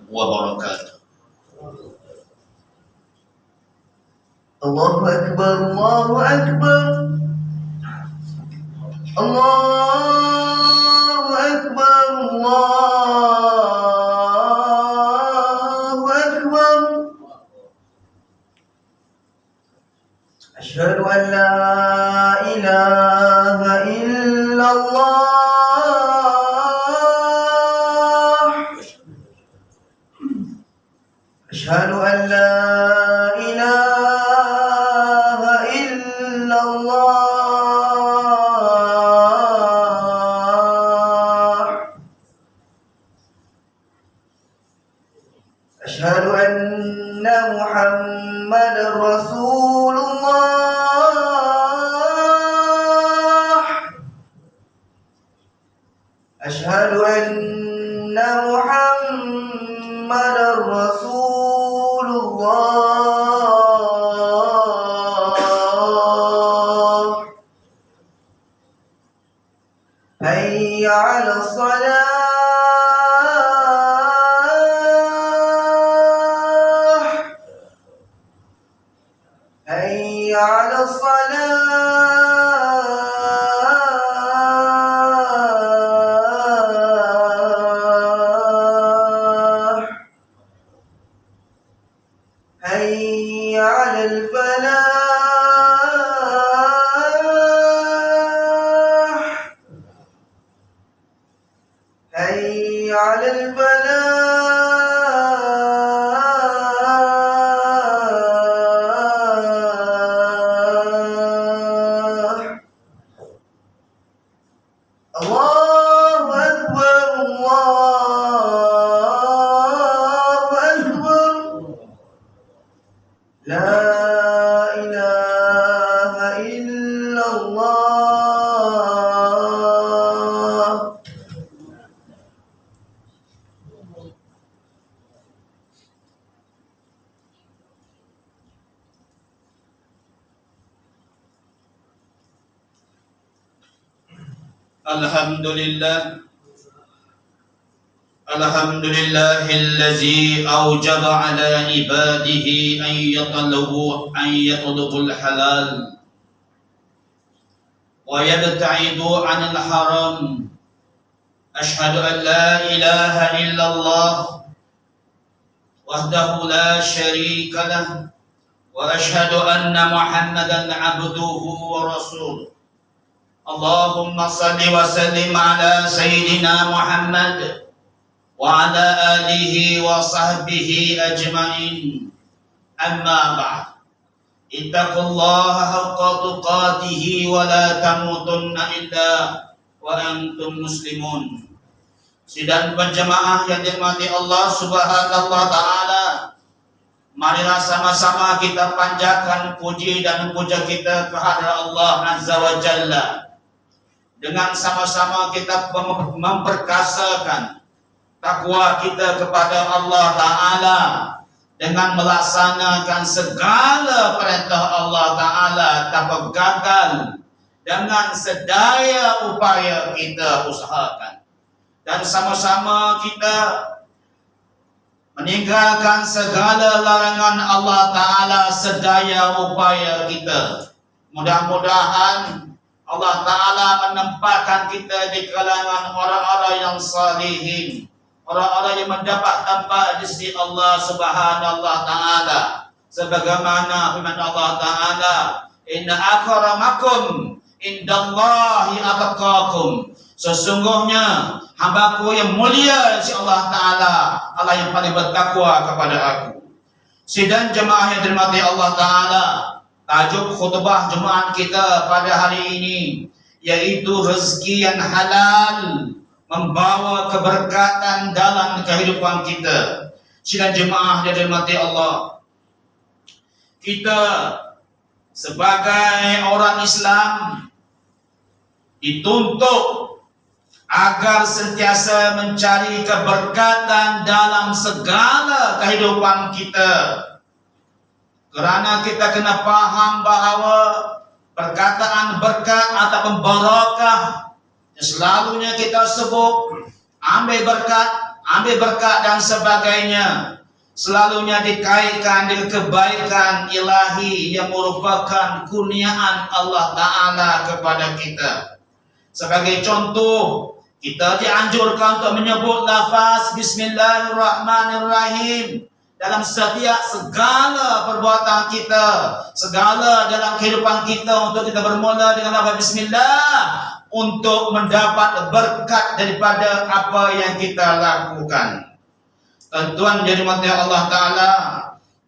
wabarakatuh. Allahu Akbar, Allahu Akbar, Allahu Akbar, Allahu Akbar. Asyhadu an la ilaha illallah. Asyhadu an la ilaha illallah. Asyhadu anna Muhammadar Rasulullah. Asyhadu anna Muhammadar Rasulullah. Hayya 'ala shalah. Hayya 'ala shalah. Hayya 'alal falah. Hayya 'alal falah. Allahu Akbar, Allahu Akbar. La ilaha illallah. Alhamdulillahillazi awjaba ala ibadihi an yatlubul halal wa yabta'idu 'anil haram. Ashhadu an la ilaha illallah wahdahu la syarika lah wa ashhadu anna Muhammadan 'abduhu wa rasuluh. Allahumma salli wa sallim ala sayyidina Muhammad wa ala alihi wa sahbihi ajma'in. Amma ba'd. Ittaqullaha haqqa tuqatih wa la tamutunna illa wa antum muslimun. Sidang berjamaah yang dirahmati Allah Subhanahu wa taala, marilah sama-sama kita panjatkan puji dan puja kita kepada Allah Azza wa Jalla. Dengan sama-sama kita memperkasakan takwa kita kepada Allah Ta'ala dengan melaksanakan segala perintah Allah Ta'ala tanpa gagal, dengan sedaya upaya kita usahakan. Dan sama-sama kita meninggalkan segala larangan Allah Ta'ala sedaya upaya kita. Mudah-mudahan Allah Ta'ala menempatkan kita di kalangan orang-orang yang salihin, orang-orang yang mendapat tempat di sisi Allah Subhanahu wa taala. Sebagaimana firman Allah Ta'ala, inna akramakum indallahi atqakum. Sesungguhnya hambaku yang mulia di sisi Allah Ta'ala, Allah yang paling bertakwa kepada aku. Sidang jemaah yang dirahmati Allah Ta'ala, tajuk khutbah Jumat kita pada hari ini yaitu rezeki yang halal membawa keberkatan dalam kehidupan kita. Sidang jemaah yang dirahmati Allah, kita sebagai orang Islam dituntut agar sentiasa mencari keberkatan dalam segala kehidupan kita. Kerana kita kena faham bahawa perkataan berkat ataupun barakah selalunya kita sebut ambil berkat, ambil berkat dan sebagainya, selalunya dikaitkan dengan kebaikan ilahi yang merupakan kurniaan Allah Ta'ala kepada kita. Sebagai contoh, kita dianjurkan untuk menyebut lafaz Bismillahirrahmanirrahim dalam setiap segala perbuatan kita, segala dalam kehidupan kita, untuk kita bermula dengan lafaz Bismillah untuk mendapat berkat daripada apa yang kita lakukan. Tuan jadi mati Allah Ta'ala,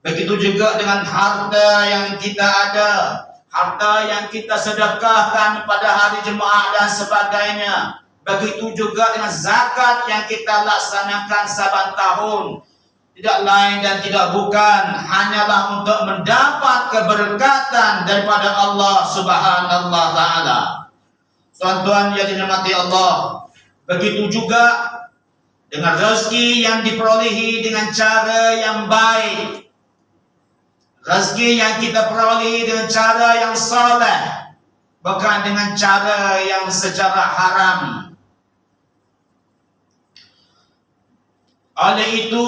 begitu juga dengan harta yang kita ada, harta yang kita sedekahkan pada hari Jumaat dan sebagainya. Begitu juga dengan zakat yang kita laksanakan saban tahun. Tidak lain dan tidak bukan, hanyalah untuk mendapat keberkatan daripada Allah Subhanahu wa Ta'ala. Tuan-tuan yang dirahmati Allah, begitu juga dengan rezeki yang diperolehi dengan cara yang baik, rezeki yang kita perolehi dengan cara yang soleh, bukan dengan cara yang secara haram. Oleh itu,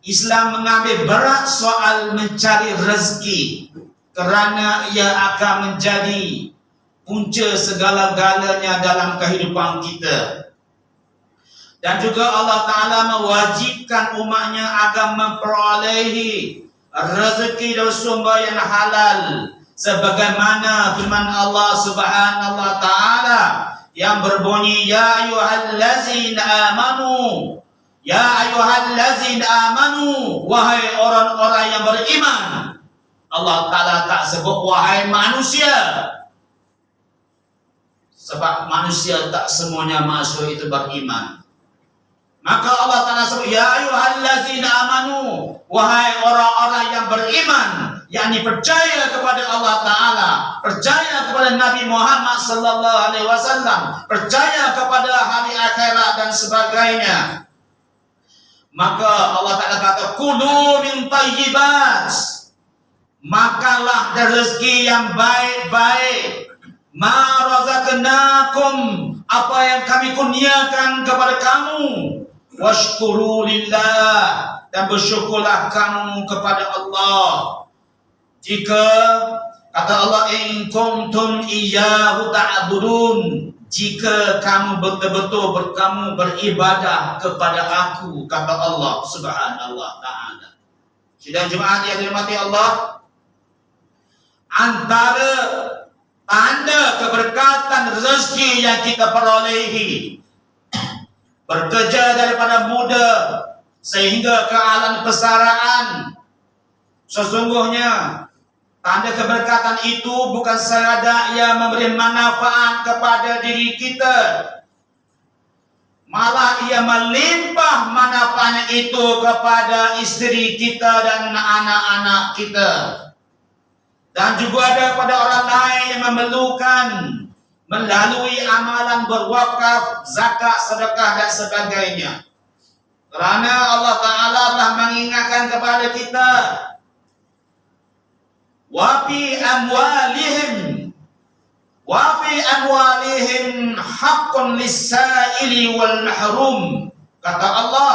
Islam mengambil berat soal mencari rezeki, kerana ia akan menjadi punca segala-galanya dalam kehidupan kita. Dan juga Allah Ta'ala mewajibkan umatnya agar memperolehi rezeki dari sumber yang halal, sebagaimana firman Allah Subhanahu wa Ta'ala yang berbunyi, Ya ayyuhallazina amanu, Ya ayyuhallazina amanu, wahai orang-orang yang beriman. Allah Ta'ala tak sebut wahai manusia, sebab manusia tak semuanya masuk itu beriman. Maka Allah Ta'ala sebut, Ya ayyuhallazina amanu, wahai orang-orang yang beriman, yakni percaya kepada Allah Ta'ala, percaya kepada Nabi Muhammad sallallahu alaihi wasallam, percaya kepada hari akhirat dan sebagainya. Maka Allah Ta'ala kata, Kulu min tayyibat, makalah dari rezeki yang baik-baik, ma razaqnakum, apa yang kami kurniakan kepada kamu, washkuru lillah, dan bersyukurlah kamu kepada Allah. Jika kata Allah, in kuntum iyyahu ta'budun, jika kamu betul-betul kamu beribadah kepada aku, kata Allah Subhanahu wa Ta'ala. Sidang Jumaat yang dirahmati Allah, antara tanda keberkatan rezeki yang kita perolehi, bekerja daripada muda sehingga ke alam persaraan, sesungguhnya tanda keberkatan itu bukan sekadar ia memberi manfaat kepada diri kita, malah ia melimpah manfaatnya itu kepada istri kita dan anak-anak kita. Dan juga ada pada orang lain yang memerlukan melalui amalan berwakaf, zakat, sedekah dan sebagainya. Kerana Allah Ta'ala telah mengingatkan kepada kita, wa fi amwalihim haqqun lis-sa'ili wal mahrum, kata Allah,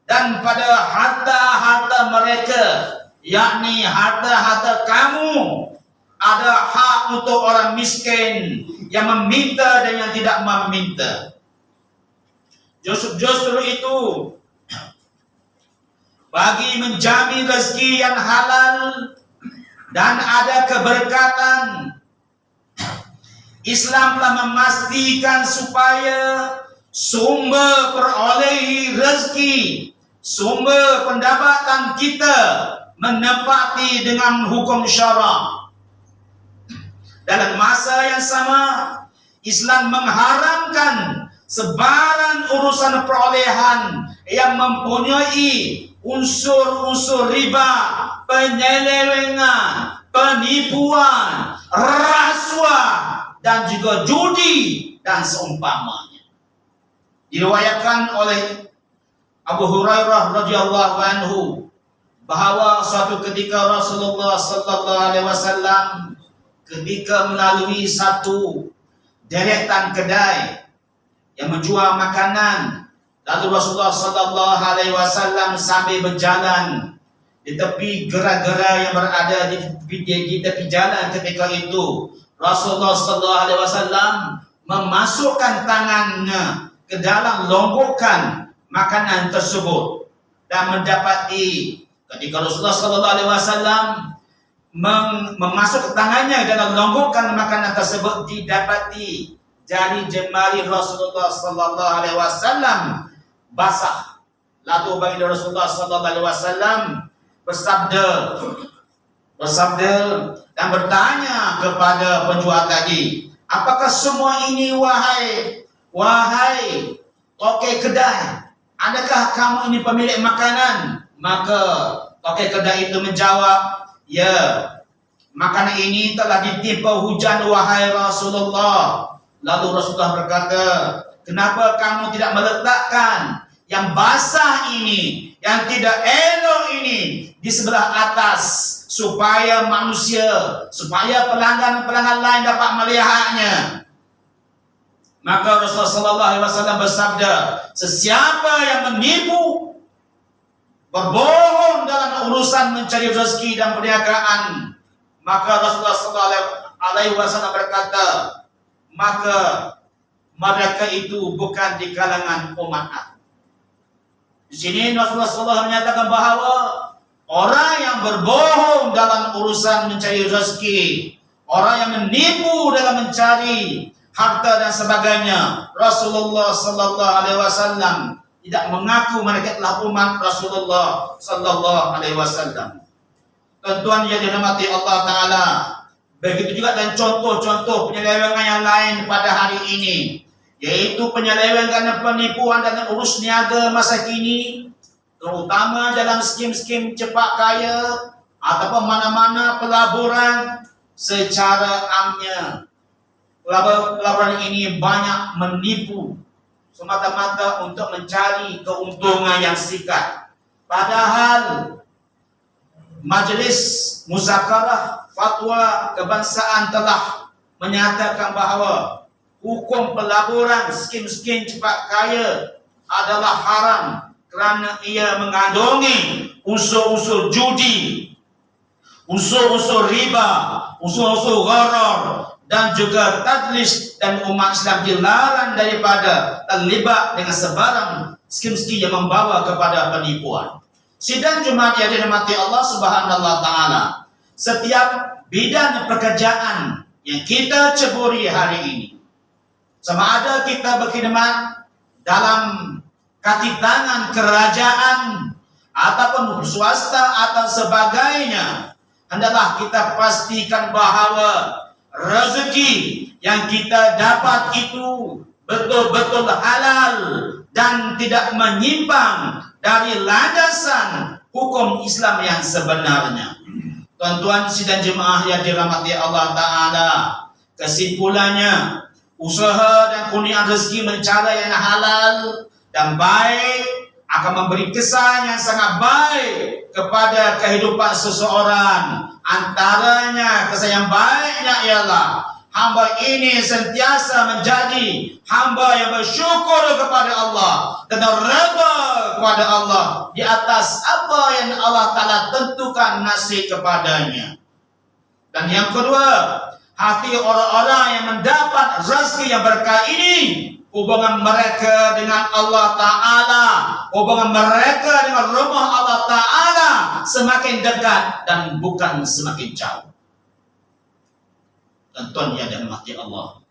dan pada harta-harta mereka, yakni harta-harta kamu, ada hak untuk orang miskin yang meminta dan yang tidak meminta. Justru itu, bagi menjamin rezeki yang halal dan ada keberkatan, Islam telah memastikan supaya sumber perolehi rezeki, sumber pendapatan kita menepati dengan hukum syarak. Dalam masa yang sama, Islam mengharamkan sebarang urusan perolehan yang mempunyai unsur-unsur riba, penyelewengan, penipuan, rasuah, dan juga judi dan seumpamanya. Diriwayatkan oleh Abu Hurairah radhiyallahu anhu bahawa suatu ketika Rasulullah sallallahu alaihi wasallam ketika melalui satu deretan kedai yang menjual makanan, Lalu Rasulullah sallallahu alaihi wasallam sambil berjalan di tepi gerai-gerai yang berada di tepi jalan ketika itu, Rasulullah sallallahu alaihi wasallam memasukkan tangannya ke dalam longgokan makanan tersebut dan mendapati ketika Rasulullah sallallahu alaihi wasallam memasukkan tangannya dalam longgokan makanan tersebut, didapati jari jemari Rasulullah sallallahu alaihi wasallam basah. Lalu baginda Rasulullah sallallahu alaihi wasallam bersabda dan bertanya kepada penjual tadi, apakah semua ini wahai tokek kedai? Adakah kamu ini pemilik makanan? Maka tokek kedai itu menjawab, ya, makanan ini telah ditimpa hujan wahai Rasulullah. Lalu Rasulullah berkata, kenapa kamu tidak meletakkan yang basah ini, yang tidak elok ini di sebelah atas, supaya pelanggan-pelanggan lain dapat melihatnya? Maka Rasulullah sallallahu alaihi wasallam bersabda, sesiapa yang menipu, berbohong dalam urusan mencari rezeki dan perniagaan, maka Rasulullah sallallahu alaihi wasallam berkata, maka mereka itu bukan di kalangan umat aku. Di sini Rasulullah sallallahu menyatakan bahawa orang yang berbohong dalam urusan mencari rezeki, orang yang menipu dalam mencari harta dan sebagainya, Rasulullah sallallahu alaihi wasallam tidak mengaku mereka telah umat Rasulullah sallallahu alaihi wasallam. Tuan-tuan yang dirahmati Allah Ta'ala, begitu juga dan contoh-contoh penyelewengan yang lain pada hari ini, yaitu penyelewengan dan penipuan dalam urus niaga masa kini, terutama dalam skim-skim cepat kaya ataupun mana-mana pelaburan. Secara amnya, pelaburan ini banyak menipu semata-mata untuk mencari keuntungan yang singkat. Padahal Majlis Muzakarah Fatwa Kebangsaan telah menyatakan bahawa hukum pelaburan skim-skim cepat kaya adalah haram kerana ia mengandungi unsur-unsur judi, unsur-unsur riba, unsur-unsur gharar dan juga tadlis, dan umat Islam dilarang daripada terlibat dengan sebarang skim-skim yang membawa kepada penipuan. Sidang Jumaat yang dirahmati Allah Subhanahu wa Ta'ala, setiap bidang pekerjaan yang kita ceburi hari ini, sama ada kita berkhidmat dalam kaki tangan kerajaan ataupun swasta atau sebagainya, hendaklah kita pastikan bahawa rezeki yang kita dapat itu betul-betul halal dan tidak menyimpang dari landasan hukum Islam yang sebenarnya. Tuan-tuan sidang jemaah yang dirahmati Allah Ta'ala, kesimpulannya, usaha dan kurniaan rezeki dengan cara yang halal dan baik akan memberi kesan yang sangat baik kepada kehidupan seseorang. Antaranya kesan yang baiknya ialah hamba ini sentiasa menjadi hamba yang bersyukur kepada Allah dan redha kepada Allah di atas apa yang Allah Ta'ala tentukan nasib kepadanya. Dan yang kedua, hati orang-orang yang mendapat rezeki yang berkah ini, hubungan mereka dengan Allah Ta'ala, hubungan mereka dengan rumah Allah Ta'ala semakin dekat dan bukan semakin jauh. Tuan yang dirahmati Allah.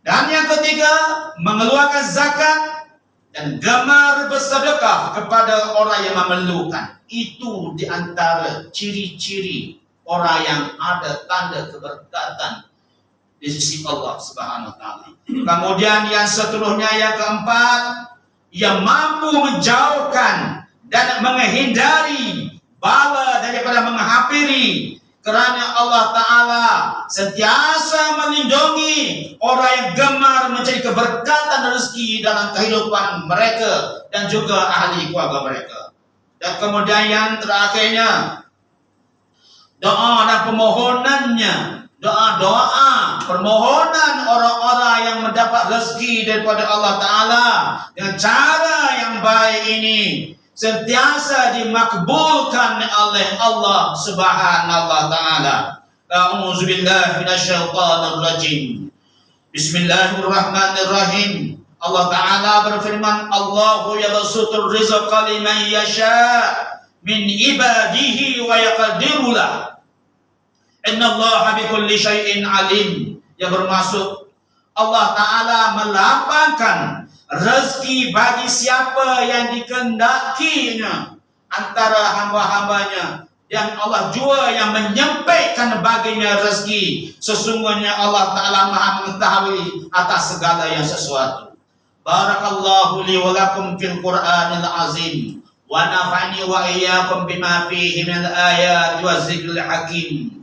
Dan yang ketiga, mengeluarkan zakat dan gemar bersedekah kepada orang yang memerlukan. Itu di antara ciri-ciri orang yang ada tanda keberkatan di sisi Allah Subhanahu wa Ta'ala. Kemudian yang seterusnya, yang keempat, ia mampu menjauhkan dan menghindari bala daripada menghampiri, kerana Allah Ta'ala sentiasa melindungi orang yang gemar mencari keberkatan rezeki dalam kehidupan mereka dan juga ahli keluarga mereka. Dan kemudian yang terakhirnya, doa dan permohonannya doa-doa, permohonan orang-orang yang mendapat rezeki daripada Allah Ta'ala dengan cara yang baik ini sentiasa dimakbulkan oleh Allah Subhanahu wa Ta'ala. A'udzu billahi minasyaitonir rajim. Bismillahirrahmanirrahim. Allah Ta'ala berfirman, Allahu yabsutur rizqa liman yasha' min ibadihi wa yaqdiru lah. Innallaha bikulli syai'in alim. Yang bermaksud Allah Ta'ala melapangkan rezeki bagi siapa yang dikehendakinya antara hamba-hambanya, dan Allah juga yang menyempitkan baginya rezeki. Sesungguhnya Allah Ta'ala Maha mengetahui atas segala yang sesuatu. Barakallahu li wa lakum fil Qur'anil azim wa nafa'ani wa iyyakum bima fihi minal ayati wa zikril hakim.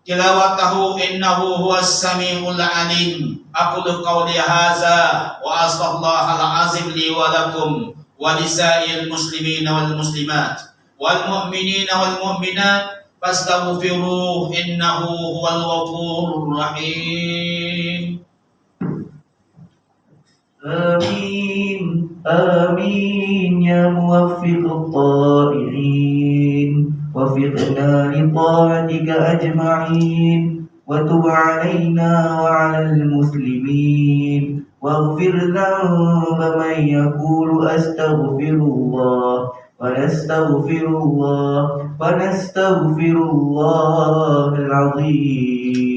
Tilawatahu innahu huwas samiul alim. Aqulu qawli hadza wa astaghfirullahal azim li wa lakum wa lisa'il muslimina wal muslimat wal mu'minina wal mu'minat fastaghfiruhu innahu huwal ghafurur rahim. آمين آمين يا موفق الطائعين وفقنا لطاعتك أجمعين وتب علينا وعلى المسلمين واغفر ذنب من يقول أستغفر الله ونستغفر الله ونستغفر الله العظيم.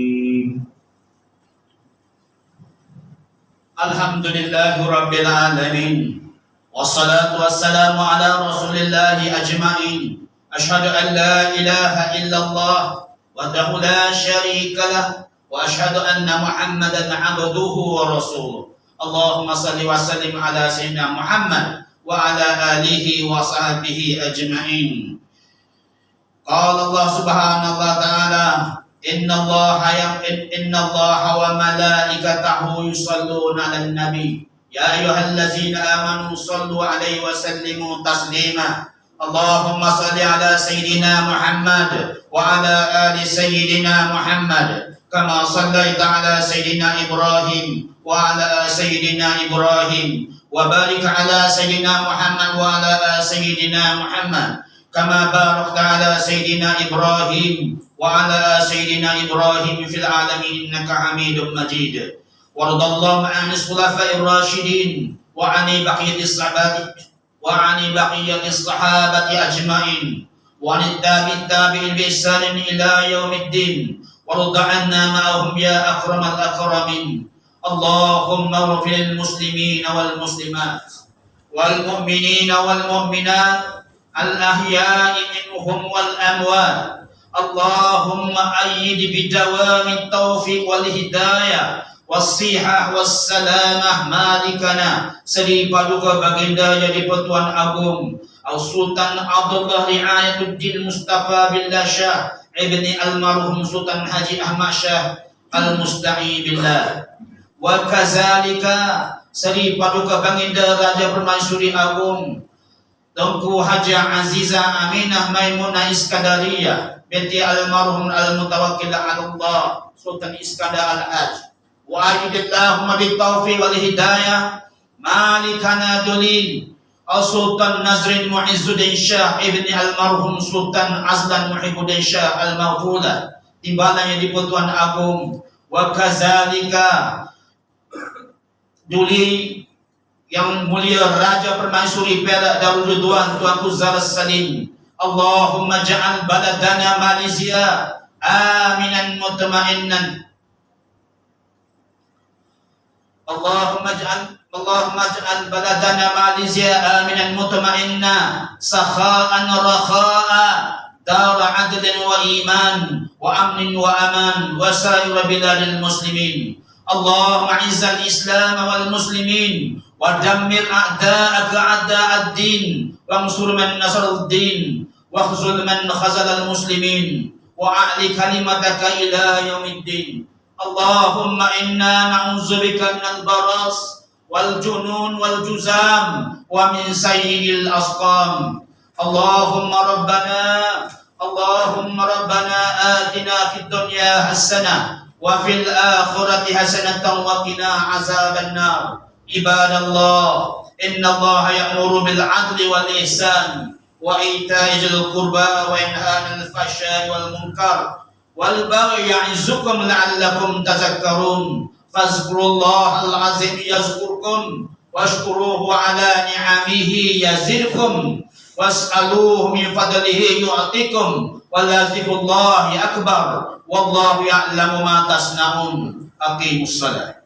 Alhamdulillahi Rabbil Alamin. Wassalatu wassalamu ala rasulillahi ajma'in. Ashhadu an la ilaha illallah wahdahu la syarika lah, wa ashhadu anna Muhammadan abduhu wa rasuluh. Allahumma salli wa sallim ala sayyidina Muhammad wa ala alihi wa sahbihi ajma'in. Qala Allah subhanahu wa ta'ala, Inna Allah wa malaikatahu yusalluna 'alan nabi ya ayyuhallazina amanu sallu 'alaihi wa sallimu taslima. Allahumma salli 'ala sayyidina Muhammad wa 'ala ali sayyidina Muhammad kama sallaita 'ala sayyidina Ibrahim wa 'ala sayyidina Ibrahim wa barik 'ala sayyidina Muhammad wa 'ala sayyidina Muhammad kama barakta 'ala sayyidina Ibrahim wa 'ala sayyidina Ibrahim fil 'alamin innaka Hamidum Majid. Waradallahu 'anil khulafa'ir rasyidin wa 'ani baqiyatis sahabati ajma'in wa 'anit tabi'in bi ihsanin ila yaumiddin warda 'anna ma'ahum ya akramal akramin. Allahumma ighfir lil muslimina wal muslimat wal mu'minina wal mu'minat al ahya'i minhum wal amwat. Allahumma ayyid bidawami taufiq wal hidayah wassihah wassalamah malikana Seri Paduka Baginda Jadi Pertuan Agung Al-Sultan Abdullah Riayatuddin Mustafa Billah Shah Ibni Almarhum Sultan Haji Ahmad Shah Al-Musta'i Billah. Wa kazalika Seri Paduka Baginda Raja Permaisuri Agung Tengku Haja Aziza Aminah Maimunah Iskandariyah binti almarhum al-mutawakkil ala Allah Sultan Iskandar al-Haj. Wa ayyidillahumma bitaufiq wal hidayah malikana dulil al-Sultan Nazrin Muizzuddin Shah ibni almarhum Sultan Azlan Muhibbuddin Shah al-Maghula timbalannya di Pertuan Agung. Wa kazalika duli yang mulia Raja Permaisuri Perak Darul Ridwan Tuanku Zaras Salim. Allahumma ja'al baladana Malaysia aminan mutma'innan. Allahumma ja'al baladana Malaysia aminan mutma'inna sakha'an rakha'a dar adlin wa iman wa amnin wa aman wa sa'ir biladil muslimin. Allahumma izzal islam wal muslimin wa dammir a'da'aka a'da'ad-din wa ansur man nasaraddin wakhzul man khazalal muslimin wa a'li kalimataka ila yaumiddin. Allahumma inna na'udzubika minal baras wal junun wal juzam wa min sayyidil asqam. Allahumma rabbana اللهم ربنا آتنا في الدنيا حسنة وفي الآخرة حسنة وقنا عذاب النار. عباد الله إن الله يأمر بالعدل والإحسان وإيتاء ذي القربى وينهى عن الفحشاء والمنكر والبغي يعظكم لعلكم تذكرون. فاذكروا الله العظيم يذكركم واشكروه على نعمه يزدكم واسألوه من فضله يعطيكم ولذكر الله أكبر والله يعلم ما تصنعون. أقيموا الصلاة.